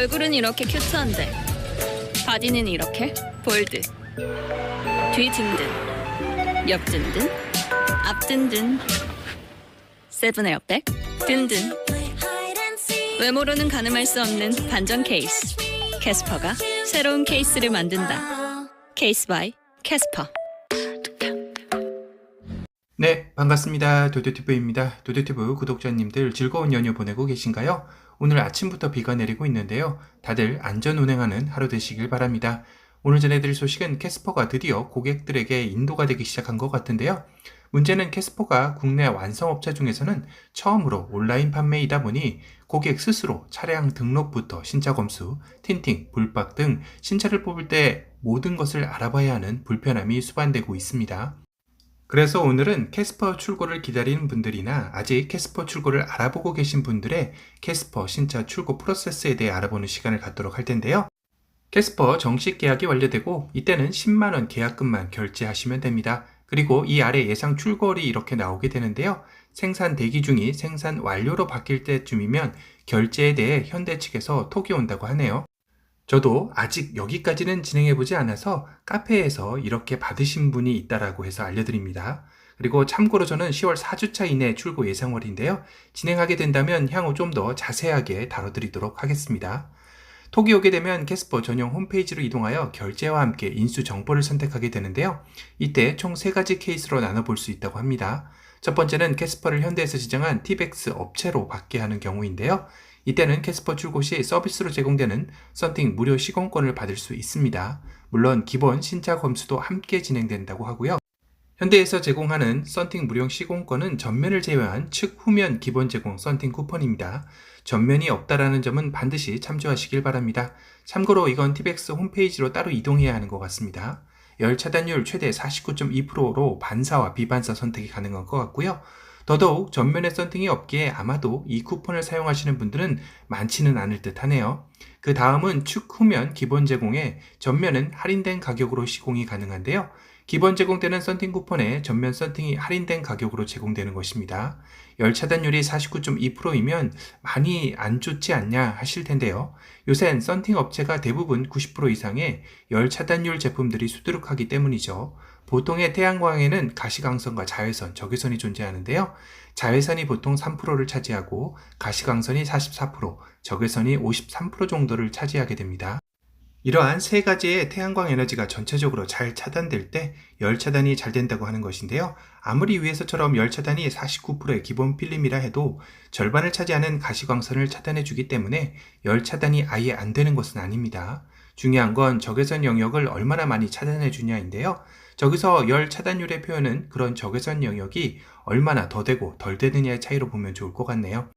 얼굴은 이렇게 큐트한데 바디는 이렇게 볼드. 뒤 든든, 옆 든든, 앞 든든, 세븐 에어백 든든. 외모로는 가늠할 수 없는 반전 케이스. 캐스퍼가 새로운 케이스를 만든다. 케이스 바이 캐스퍼. 네, 반갑습니다. 도도튜브입니다. 도도튜브 구독자님들 즐거운 연휴 보내고 계신가요? 오늘 아침부터 비가 내리고 있는데요. 다들 안전 운행하는 하루 되시길 바랍니다. 오늘 전해드릴 소식은 캐스퍼가 드디어 고객들에게 인도가 되기 시작한 것 같은데요. 문제는 캐스퍼가 국내 완성업체 중에서는 처음으로 온라인 판매이다 보니 고객 스스로 차량 등록부터 신차 검수, 틴팅, 불박 등 신차를 뽑을 때 모든 것을 알아봐야 하는 불편함이 수반되고 있습니다. 그래서 오늘은 캐스퍼 출고를 기다리는 분들이나 아직 캐스퍼 출고를 알아보고 계신 분들의 캐스퍼 신차 출고 프로세스에 대해 알아보는 시간을 갖도록 할 텐데요. 캐스퍼 정식 계약이 완료되고 이때는 10만원 계약금만 결제하시면 됩니다. 그리고 이 아래 예상 출고일이 이렇게 나오게 되는데요. 생산 대기 중이 생산 완료로 바뀔 때쯤이면 결제에 대해 현대 측에서 톡이 온다고 하네요. 저도 아직 여기까지는 진행해보지 않아서 카페에서 이렇게 받으신 분이 있다라고 해서 알려드립니다. 그리고 참고로 저는 10월 4주차 이내 출고 예상월인데요. 진행하게 된다면 향후 좀 더 자세하게 다뤄드리도록 하겠습니다. 톡이 오게 되면 캐스퍼 전용 홈페이지로 이동하여 결제와 함께 인수 정보를 선택하게 되는데요. 이때 총 3가지 케이스로 나눠볼 수 있다고 합니다. 첫 번째는 캐스퍼를 현대에서 지정한 티백스 업체로 받게 하는 경우인데요. 이때는 캐스퍼 출고 시 서비스로 제공되는 썬팅 무료 시공권을 받을 수 있습니다. 물론 기본 신차 검수도 함께 진행된다고 하고요. 현대에서 제공하는 썬팅 무료 시공권은 전면을 제외한 측 후면 기본 제공 썬팅 쿠폰입니다. 전면이 없다라는 점은 반드시 참조하시길 바랍니다. 참고로 이건 티백스 홈페이지로 따로 이동해야 하는 것 같습니다. 열 차단율 최대 49.2%로 반사와 비반사 선택이 가능한 것 같고요. 더더욱 전면에 썬팅이 없기에 아마도 이 쿠폰을 사용하시는 분들은 많지는 않을 듯 하네요. 그 다음은 측 후면 기본 제공에 전면은 할인된 가격으로 시공이 가능한데요. 기본 제공되는 썬팅 쿠폰에 전면 썬팅이 할인된 가격으로 제공되는 것입니다. 열 차단율이 49.2%이면 많이 안 좋지 않냐 하실 텐데요. 요샌 썬팅 업체가 대부분 90% 이상의 열 차단율 제품들이 수두룩하기 때문이죠. 보통의 태양광에는 가시광선과 자외선, 적외선이 존재하는데요. 자외선이 보통 3%를 차지하고 가시광선이 44%, 적외선이 53% 정도를 차지하게 됩니다. 이러한 3가지의 태양광 에너지가 전체적으로 잘 차단될 때 열 차단이 잘 된다고 하는 것인데요. 아무리 위에서처럼 열 차단이 49%의 기본 필름이라 해도 절반을 차지하는 가시광선을 차단해 주기 때문에 열 차단이 아예 안 되는 것은 아닙니다. 중요한 건 적외선 영역을 얼마나 많이 차단해 주냐인데요. 저기서 열 차단율의 표현은 그런 적외선 영역이 얼마나 더 되고 덜 되느냐의 차이로 보면 좋을 것 같네요.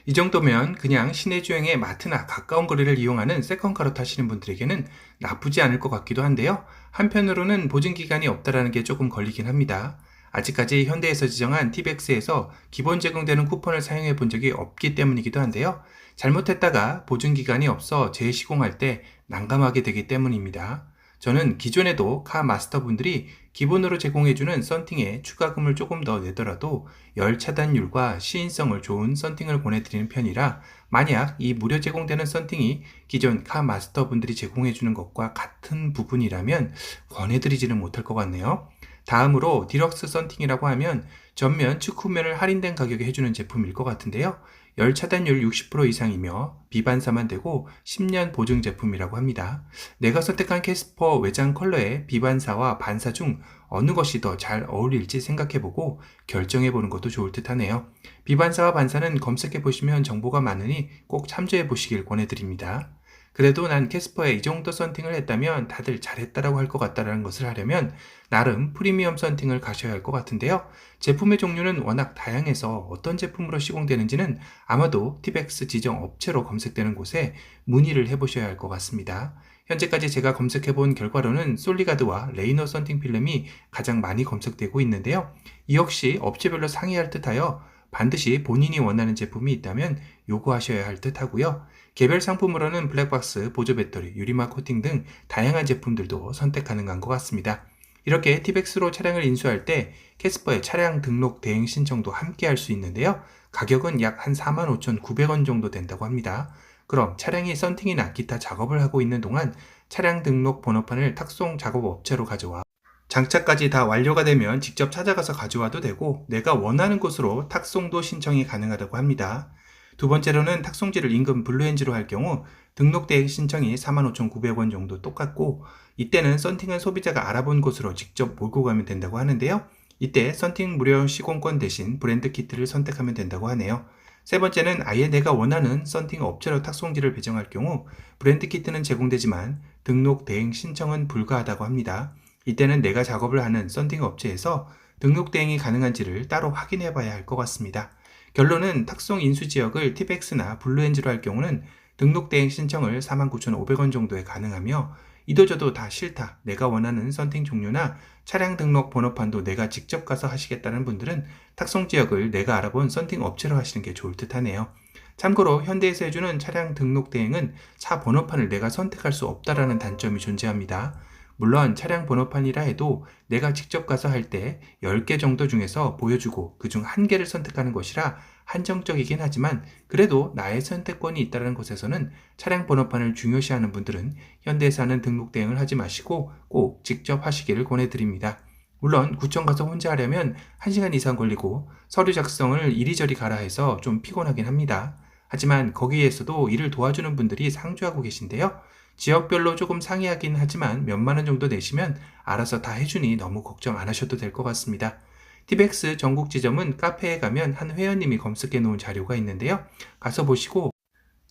이 정도면 그냥 시내 주행에 마트나 가까운 거리를 이용하는 세컨카로 타시는 분들에게는 나쁘지 않을 것 같기도 한데요. 한편으로는 보증기간이 없다라는 게 조금 걸리긴 합니다. 아직까지 현대에서 지정한 티백스에서 기본 제공되는 쿠폰을 사용해 본 적이 없기 때문이기도 한데요. 잘못했다가 보증기간이 없어 재시공할 때 난감하게 되기 때문입니다. 저는 기존에도 카 마스터 분들이 기본으로 제공해주는 썬팅에 추가금을 조금 더 내더라도 열 차단율과 시인성을 좋은 썬팅을 보내드리는 편이라 만약 이 무료 제공되는 썬팅이 기존 카 마스터 분들이 제공해주는 것과 같은 부분이라면 권해드리지는 못할 것 같네요. 다음으로 디럭스 썬팅이라고 하면 전면 측 후면을 할인된 가격에 해주는 제품일 것 같은데요. 열 차단율 60% 이상이며 비반사만 되고 10년 보증 제품이라고 합니다. 내가 선택한 캐스퍼 외장 컬러의 비반사와 반사 중 어느 것이 더 잘 어울릴지 생각해보고 결정해보는 것도 좋을 듯 하네요. 비반사와 반사는 검색해보시면 정보가 많으니 꼭 참조해보시길 권해드립니다. 그래도 난 캐스퍼에 이 정도 썬팅을 했다면 다들 잘했다라고 할 것 같다라는 것을 하려면 나름 프리미엄 썬팅을 가셔야 할 것 같은데요. 제품의 종류는 워낙 다양해서 어떤 제품으로 시공되는지는 아마도 티백스 지정 업체로 검색되는 곳에 문의를 해보셔야 할 것 같습니다. 현재까지 제가 검색해본 결과로는 솔리가드와 레이너 썬팅 필름이 가장 많이 검색되고 있는데요. 이 역시 업체별로 상이할 듯하여 반드시 본인이 원하는 제품이 있다면 요구하셔야 할 듯 하고요. 개별 상품으로는 블랙박스, 보조 배터리, 유리막 코팅 등 다양한 제품들도 선택 가능한 것 같습니다. 이렇게 티백스로 차량을 인수할 때 캐스퍼의 차량 등록 대행 신청도 함께 할 수 있는데요. 가격은 약 한 45,900원 정도 된다고 합니다. 그럼 차량이 썬팅이나 기타 작업을 하고 있는 동안 차량 등록 번호판을 탁송 작업 업체로 가져와 장착까지 다 완료가 되면 직접 찾아가서 가져와도 되고 내가 원하는 곳으로 탁송도 신청이 가능하다고 합니다. 두 번째로는 탁송지를 인근 블루엔지로 할 경우 등록 대행 신청이 45,900원 정도 똑같고 이때는 썬팅은 소비자가 알아본 곳으로 직접 몰고 가면 된다고 하는데요. 이때 썬팅 무료 시공권 대신 브랜드 키트를 선택하면 된다고 하네요. 세 번째는 아예 내가 원하는 썬팅 업체로 탁송지를 배정할 경우 브랜드 키트는 제공되지만 등록 대행 신청은 불가하다고 합니다. 이때는 내가 작업을 하는 썬팅 업체에서 등록 대행이 가능한지를 따로 확인해 봐야 할 것 같습니다. 결론은 탁송 인수 지역을 티백스나 블루엔지로 할 경우는 등록 대행 신청을 49,500원 정도에 가능하며 이도저도 다 싫다, 내가 원하는 썬팅 종류나 차량 등록 번호판도 내가 직접 가서 하시겠다는 분들은 탁송 지역을 내가 알아본 썬팅 업체로 하시는 게 좋을 듯 하네요. 참고로 현대에서 해주는 차량 등록 대행은 차 번호판을 내가 선택할 수 없다라는 단점이 존재합니다. 물론 차량 번호판이라 해도 내가 직접 가서 할 때 10개 정도 중에서 보여주고 그중 1개를 선택하는 것이라 한정적이긴 하지만 그래도 나의 선택권이 있다는 곳에서는 차량 번호판을 중요시하는 분들은 현대에서 하는 등록 대행을 하지 마시고 꼭 직접 하시기를 권해드립니다. 물론 구청 가서 혼자 하려면 1시간 이상 걸리고 서류 작성을 이리저리 가라 해서 좀 피곤하긴 합니다. 하지만 거기에서도 일을 도와주는 분들이 상주하고 계신데요. 지역별로 조금 상이하긴 하지만 몇만 원 정도 내시면 알아서 다 해주니 너무 걱정 안 하셔도 될 것 같습니다. 티백스 전국 지점은 카페에 가면 한 회원님이 검색해 놓은 자료가 있는데요. 가서 보시고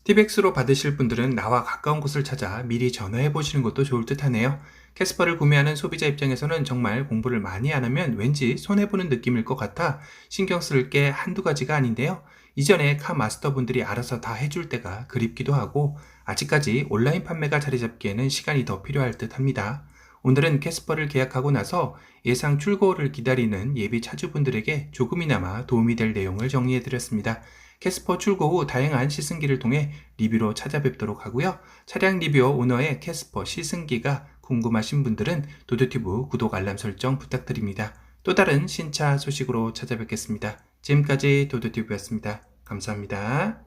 티백스로 받으실 분들은 나와 가까운 곳을 찾아 미리 전화해 보시는 것도 좋을 듯 하네요. 캐스퍼를 구매하는 소비자 입장에서는 정말 공부를 많이 안 하면 왠지 손해보는 느낌일 것 같아 신경 쓸 게 한두 가지가 아닌데요. 이전에 카 마스터 분들이 알아서 다 해줄 때가 그립기도 하고 아직까지 온라인 판매가 자리 잡기에는 시간이 더 필요할 듯 합니다. 오늘은 캐스퍼를 계약하고 나서 예상 출고를 기다리는 예비 차주분들에게 조금이나마 도움이 될 내용을 정리해드렸습니다. 캐스퍼 출고 후 다양한 시승기를 통해 리뷰로 찾아뵙도록 하고요. 차량 리뷰 오너의 캐스퍼 시승기가 궁금하신 분들은 도도튜브 구독 알람 설정 부탁드립니다. 또 다른 신차 소식으로 찾아뵙겠습니다. 지금까지 도도튜브였습니다. 감사합니다.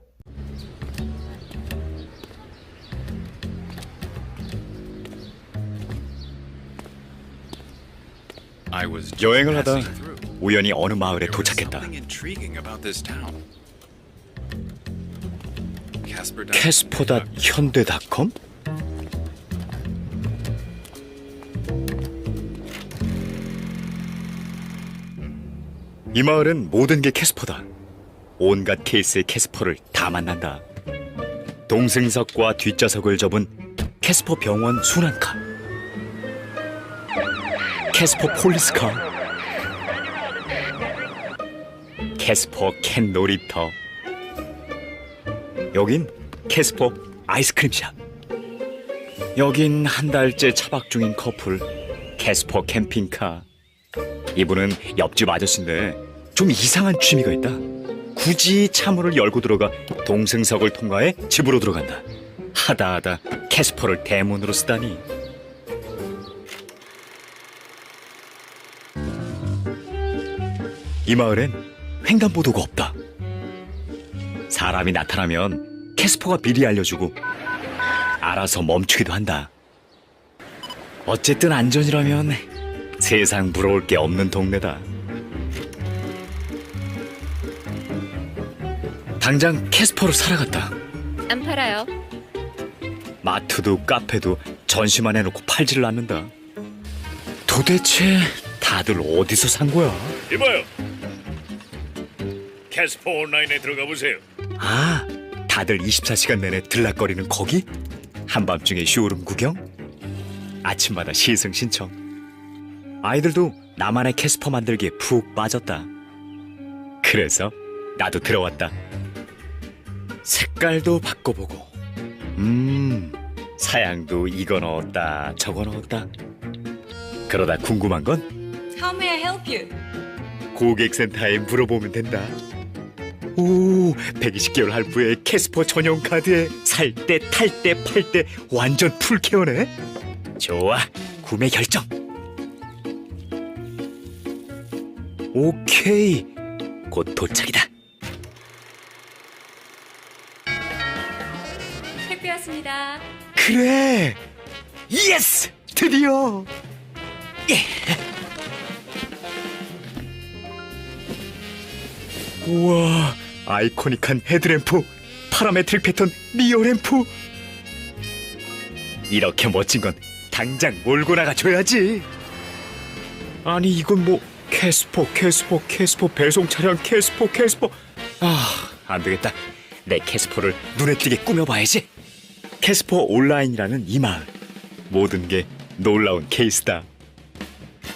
여행을 하다 우연히 어느 마을에 도착했다. 캐스퍼.현대.com? 이 마을은 모든 게 캐스퍼다. 온갖 케이스의 캐스퍼를 다 만난다. 동승석과 뒷좌석을 접은 캐스퍼 병원 순환카, 캐스퍼 폴리스카, 캐스퍼 캔 놀이터, 여긴 캐스퍼 아이스크림샵, 여긴 한 달째 차박 중인 커플 캐스퍼 캠핑카. 이분은 옆집 아저씨인데 좀 이상한 취미가 있다. 굳이 차문을 열고 들어가 동승석을 통과해 집으로 들어간다. 하다하다 캐스퍼를 대문으로 쓰다니. 이 마을엔 횡단보도가 없다. 사람이 나타나면 캐스퍼가 미리 알려주고 알아서 멈추기도 한다. 어쨌든 안전이라면 세상 부러울 게 없는 동네다. 당장 캐스퍼로 살아갔다. 안 팔아요. 마트도 카페도 전시만 해놓고 팔지를 않는다. 도대체 다들 어디서 산 거야? 이봐요. 캐스퍼 온라인에 들어가 보세요. 아, 다들 24시간 내내 들락거리는 거기? 한밤중에 쇼룸 구경? 아침마다 시승 신청. 아이들도 나만의 캐스퍼 만들기에 푹 빠졌다. 그래서 나도 들어왔다. 색깔도 바꿔보고 사양도 이거 넣었다 저거 넣었다. 그러다 궁금한 건 How may I help you? 고객센터에 물어보면 된다. 오, 120개월 할부에 캐스퍼 전용 카드에 살 때, 탈 때, 팔 때 완전 풀케어네. 좋아, 구매 결정. 오케이, 곧 도착이다. 준비했습니다. 그래! 예스! 드디어! 예. 우와, 아이코닉한 헤드램프, 파라메트릭 패턴 리어램프. 이렇게 멋진 건 당장 몰고 나가 줘야지. 아니 이건 뭐 캐스퍼 배송 차량 캐스퍼. 아, 안 되겠다. 내 캐스퍼를 눈에 띄게 꾸며봐야지. 캐스퍼 온라인이라는 이 마을, 모든 게 놀라운 케이스다.